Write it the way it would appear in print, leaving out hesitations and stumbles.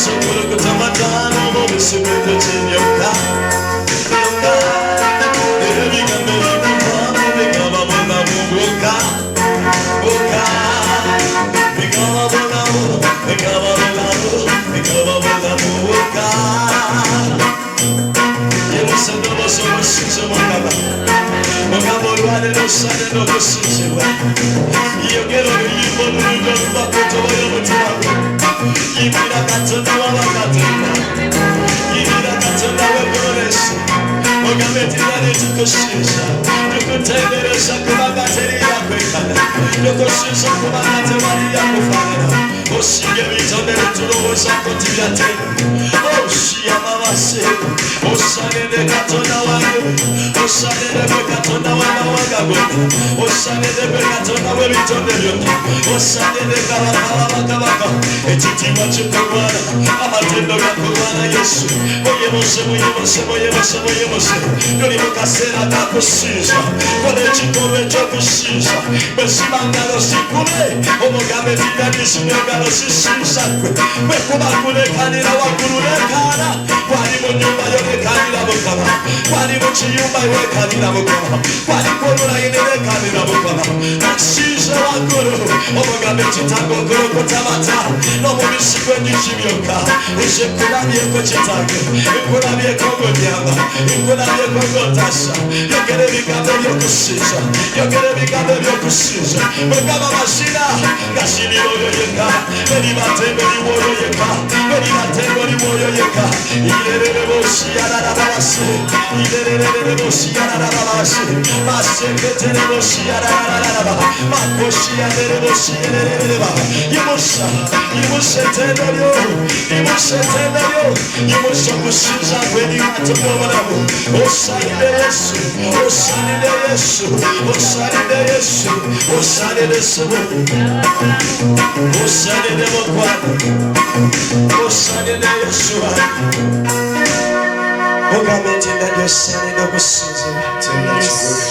속으로 끝자마자 너무 미숙을 터지려까 내 비가 내리고 밤에 내가 바보나 무엇가 내가 바보나 무엇가 예무사 넘어서 무슨 못가봐 뭔가 모르하는 옷사는 너도 쓰지마 이여계로는 일본을 좀 받고 저어여 못하고 이미라 같은 나와 같은 나 이미라 같은 나와 보냈어 뭔가 메티나를 듣고 싶사 누군 테레사 그만 같으리 약을 가나 누군 순서 그만 같은 말이 약을 파나 오시게미 전에는 들어오서 꽃집이한테 오시야마마세 오산에 내가 더 나와요 오산에 내가 더 나와가고 오산에 내가 더 나와 미쳐내렸다 오산에 내가 와가와가와가 에티티와 축구하나 아마텔로가 구하나 예수 모예 모세 너리 모카세라 갖고 시사 보내지 꿈에 적고 시사 메시망가로 시꾸네 오모가메 디다니 시명가로 시시사꾸 메코마꾸네 가니라 와꾸루네 가나 과니문 유마요네 가니라 못가마 과니문 치유마요네 가니라 못가마 과니코루라이네 가니라 못가마 시사 와꾸루 오모가메 지타고 그렇고 타마타 너무 미시고 유시미오카 이시쿠라미에 꽃이 타고 이쿠라미에 코고니아마 이쿠라미에 코고타샤 여게레비가 되려고 시사 여게레비가 되려고 시사 뭐가마마시나 가시니 오요예카 메리마테 메리워요예카 메리마테 메리워요예카 이레레레보시야라라바라시 이레레레레보시야라라바라시 마세케테레보시야라라라라바 마코시야레레보시야레레레바 이모사 이모세테레요 이모세테레요 이모서부시자 베리마테 보라고 오사리네 예수 오사리네 예수 오사리네 예수 오사리네 예수 오사리네 목관 오사리네 예수와 오가면 진단 예수님 너무 신지